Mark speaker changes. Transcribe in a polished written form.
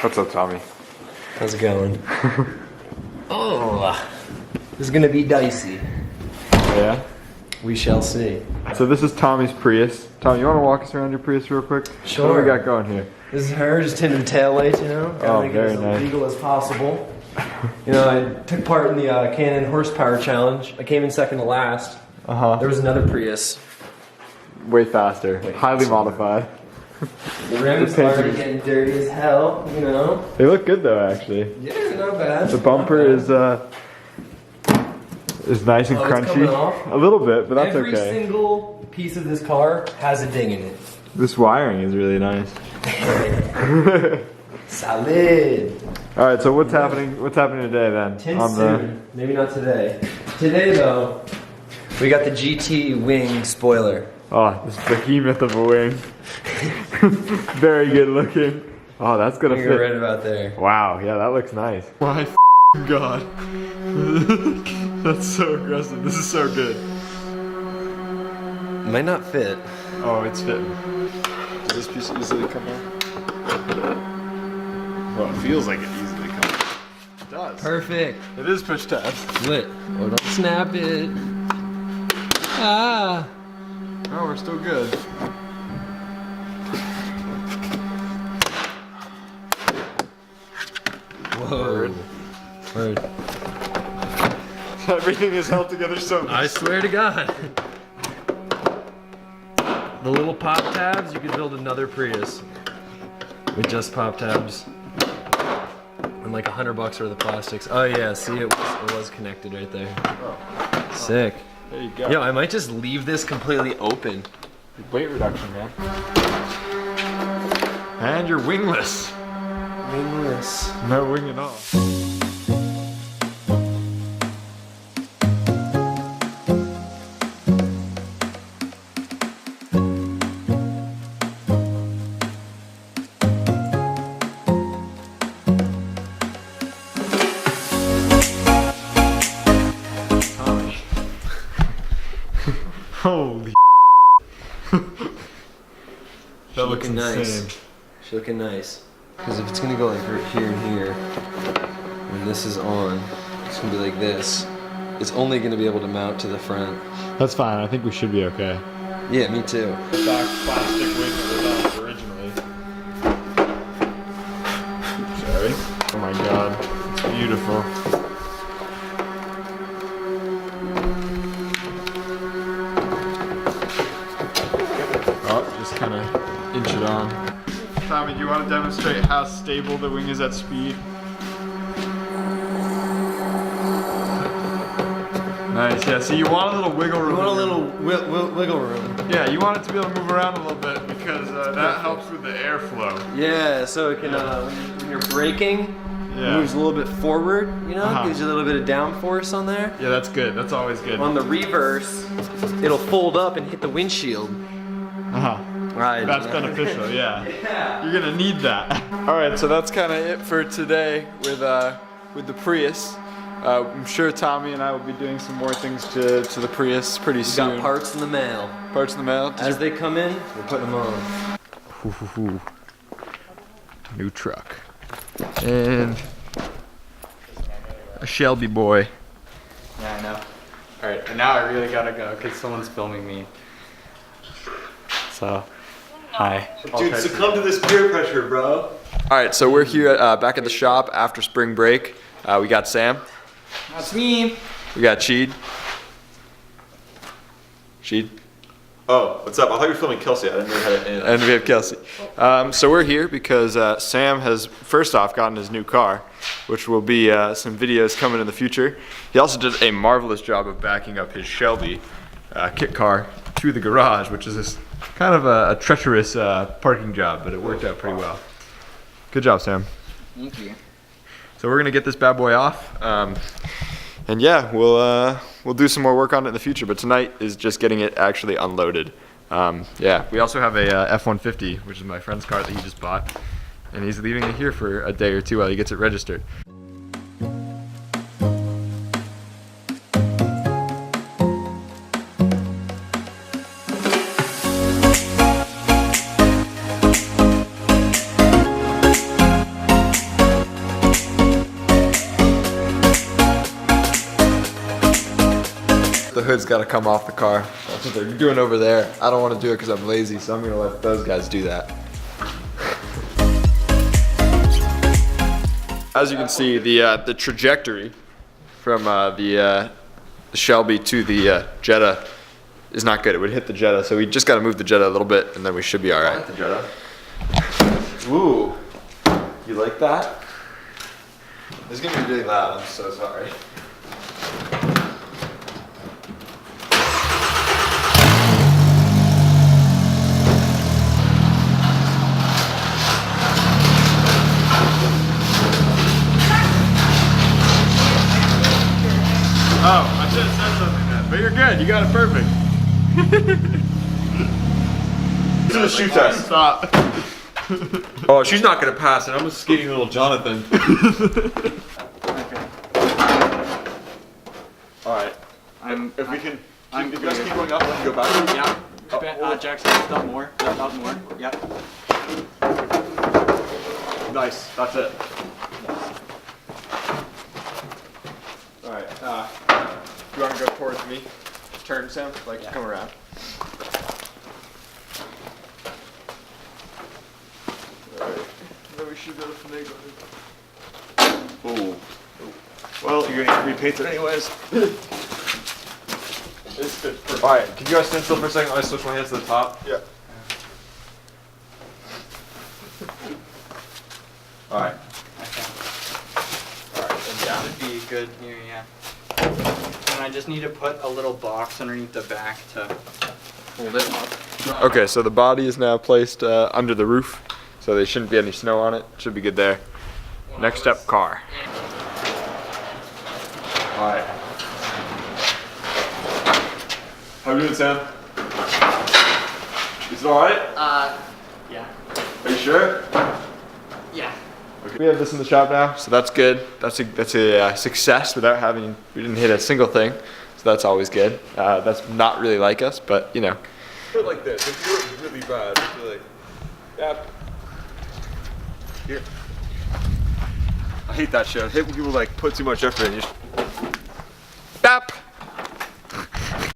Speaker 1: What's up, Tommy?
Speaker 2: How's it going? Oh, this is gonna be dicey.
Speaker 1: Yeah?
Speaker 2: We shall see.
Speaker 1: So this is Tommy's Prius. Tommy, you want to walk us around your Prius real quick?
Speaker 2: Sure.
Speaker 1: What do we got going here?
Speaker 2: This is her, just tinted tail lights, you know? Gotta make it as legal as possible. You know, I took part in the Canon Horsepower Challenge. I came in second to last. There was another Prius.
Speaker 1: Way faster. Highly modified.
Speaker 2: The rims are already getting dirty as hell, you know?
Speaker 1: They look good though, actually.
Speaker 2: Yeah, not bad.
Speaker 1: The bumper is nice and crunchy. A little bit, but that's
Speaker 2: Every
Speaker 1: okay.
Speaker 2: Every single piece of this car has a ding in it.
Speaker 1: This wiring is really nice.
Speaker 2: Solid.
Speaker 1: All right, so what's happening? What's happening today then?
Speaker 2: Soon. Maybe not today. Today though, we got the GT wing spoiler.
Speaker 1: Oh, this behemoth of a wing. Very good looking. Oh, that's gonna fit.
Speaker 2: Right about there.
Speaker 1: Wow, yeah, that looks nice. My God. That's so aggressive. This is so good.
Speaker 2: Might not fit.
Speaker 1: Oh, it's fitting. Does this piece easily come off? Well, it feels like it easily comes off. It does.
Speaker 2: Perfect.
Speaker 1: It is push tabs.
Speaker 2: Lit. Oh, don't snap it. Ah.
Speaker 1: Oh, we're still good.
Speaker 2: Whoa. Word.
Speaker 1: Everything is held together so nice.
Speaker 2: I swear to God. The little pop tabs, you could build another Prius with just pop tabs. And like $100 worth of plastics. Oh yeah, see it was connected right there.
Speaker 1: Oh.
Speaker 2: Sick.
Speaker 1: There you go.
Speaker 2: Yo, I might just leave this completely open.
Speaker 1: Weight reduction, man. And you're wingless.
Speaker 2: Wingless.
Speaker 1: No wing at all. Holy that looks insane.
Speaker 2: Nice. She's looking nice. Because if it's gonna go like right here and here, when this is on, it's gonna be like this. It's only gonna be able to mount to the front.
Speaker 1: That's fine. I think we should be okay.
Speaker 2: Yeah, me too.
Speaker 1: The stock plastic wing that was on it originally. Sorry. Oh my God, it's beautiful. Kind of inch it on. Tommy, do you want to demonstrate how stable the wing is at speed? Nice, yeah, so you want a little wiggle room.
Speaker 2: You want a little wiggle room.
Speaker 1: Yeah, you want it to be able to move around a little bit because that helps with the airflow.
Speaker 2: Yeah, so it can, when you're braking, it moves a little bit forward, you know? Gives you a little bit of downforce on there.
Speaker 1: Yeah, that's good. That's always good.
Speaker 2: On the reverse, it'll fold up and hit the windshield. Right.
Speaker 1: That's beneficial, yeah. You're gonna need that. All right, so that's kind of it for today with the Prius. I'm sure Tommy and I will be doing some more things to the Prius pretty soon.
Speaker 2: We got parts in the mail.
Speaker 1: Parts in the mail.
Speaker 2: As they come in, we're putting them on.
Speaker 1: New truck. And a Shelby boy.
Speaker 3: Yeah, I know. All right, and now I really gotta go because someone's filming me. So, hi.
Speaker 4: Dude, succumb to this peer pressure, bro.
Speaker 1: All right, so we're here back at the shop after spring break. We got Sam.
Speaker 3: That's me.
Speaker 1: We got Sheed. Sheed.
Speaker 4: Oh, what's up? I thought you were filming Kelsey. I didn't know how to.
Speaker 1: And we have Kelsey. So we're here because Sam has, first off, gotten his new car, which will be some videos coming in the future. He also did a marvelous job of backing up his Shelby kit car to the garage, which is this kind of a treacherous parking job, but it worked out pretty well. Good job, Sam.
Speaker 3: Thank you.
Speaker 1: So we're gonna get this bad boy off, and yeah, we'll do some more work on it in the future. But tonight is just getting it actually unloaded. Yeah, we also have a F-150, which is my friend's car that he just bought, and he's leaving it here for a day or two while he gets it registered. hood's got to come off the car. That's what they're doing over there. I don't want to do it because I'm lazy, so I'm gonna let those guys do that. As you can see, the trajectory from the Shelby to the Jetta is not good. It would hit the Jetta, so we just got to move the Jetta a little bit, and then we should be all right.
Speaker 4: The Jetta.
Speaker 1: Ooh, you like that? This is gonna be really loud. I'm so sorry. Oh, I should have said something then, but you're good. You got it perfect.
Speaker 4: This is a shoe test.
Speaker 1: Stop.
Speaker 4: Oh, she's not gonna pass it. I'm a skinny little Jonathan. Alright. If we can, if you guys keep going up, we can go back.
Speaker 3: Yeah. Jackson, lift up more. Lift up more. Yep.
Speaker 4: Nice. That's it.
Speaker 1: Alright, you want to go towards me? Turn, Sam? Like, come around. Alright, then we should go to finagle.
Speaker 4: Ooh. Well, you're gonna get repainted anyways.
Speaker 1: It's good.
Speaker 4: Alright, can you guys stand still for a second? I'll switch my hands to the top.
Speaker 1: Yeah.
Speaker 4: Alright.
Speaker 3: That would be good here, yeah. And I just need to put a little box underneath the back to hold it up.
Speaker 1: Okay, so the body is now placed under the roof, so there shouldn't be any snow on it. Should be good there. Next step, car.
Speaker 4: Alright. How you doing, Sam? Is it alright?
Speaker 3: Yeah.
Speaker 4: Are you sure?
Speaker 3: Yeah.
Speaker 1: We have this in the shop now, so that's good. That's a success without having, we didn't hit a single thing, so that's always good. That's not really like us, but you know.
Speaker 4: Do it like this. If you do it really bad, just be like, yep. Here. I hate that shit. I hate when people like put too much effort in.
Speaker 1: Yep.